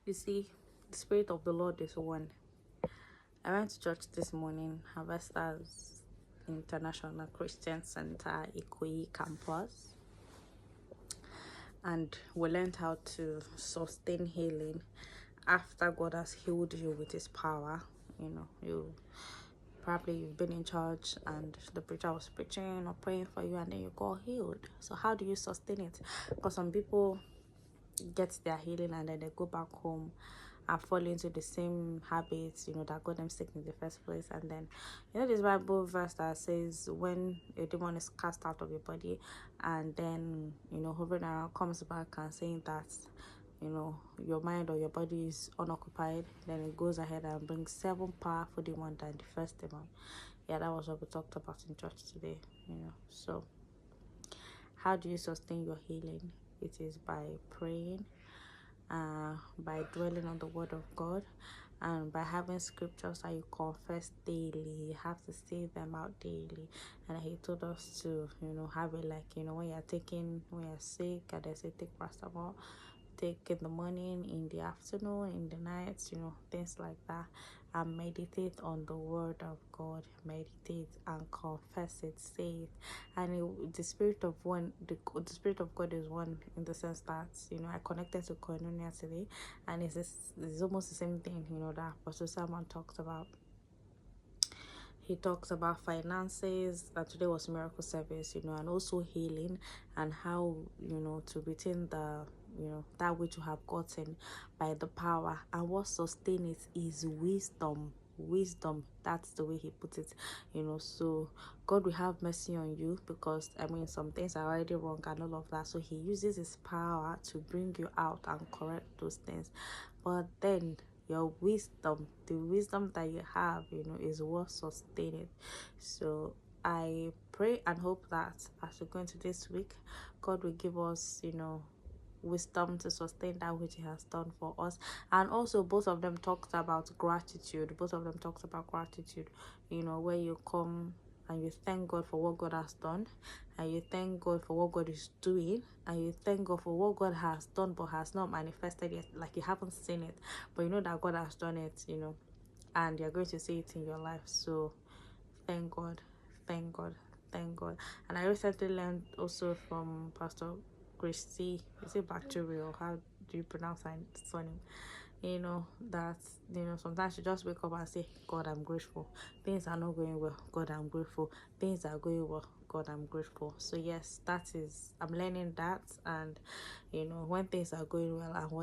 You see, the Spirit of the Lord is one. I went to church this morning, Harvesters International Christian Center, Ikoyi campus, and we learned how to sustain healing after God has healed you with His power. You've been in church and the preacher was preaching or praying for you, and then you got healed. So how do you sustain it? Because some people get their healing and then they go back home and fall into the same habits, that got them sick in the first place. And then, this Bible verse that says when a demon is cast out of your body, and then, hovering around comes back and saying that, your mind or your body is unoccupied, then it goes ahead and brings 7 powerful demons than the first demon. Yeah, that was what we talked about in church today. So how do you sustain your healing? It is by praying, by dwelling on the word of God, and by having scriptures that you confess daily. You have to say them out daily. And He told us to, have it like, when you're sick, and they say take paracetamol, take in the morning, in the afternoon, in the night, things like that. And meditate on the word of God. Meditate and confess it, say it. And the spirit of spirit of God is one, in the sense that, I connected to Koinonia today, and it's almost the same thing, that Apostle Simon talked about. He talks about finances, and today was miracle service, and also healing, and how, to retain the, that which you have gotten by the power. And what sustains it is wisdom. That's the way he put it. So God will have mercy on you, because some things are already wrong and all of that. So He uses His power to bring you out and correct those things. But then your wisdom, the wisdom that you have, is what sustains it. So I pray and hope that as we go into this week, God will give us, wisdom to sustain that which He has done for us. And also both of them talked about gratitude. Where you come and you thank God for what God has done, and you thank God for what God is doing, and you thank God for what God has done but has not manifested yet, like you haven't seen it, but you know that God has done it, and you're going to see it in your life. So thank God, thank God, thank God. And I recently learned also from Pastor Christy, is it Bacterial? How do you pronounce her surname? That sometimes you just wake up and say, God, I'm grateful. Things are not going well, God, I'm grateful. Things are going well, God, I'm grateful. So yes, I'm learning that. And when things are going well and when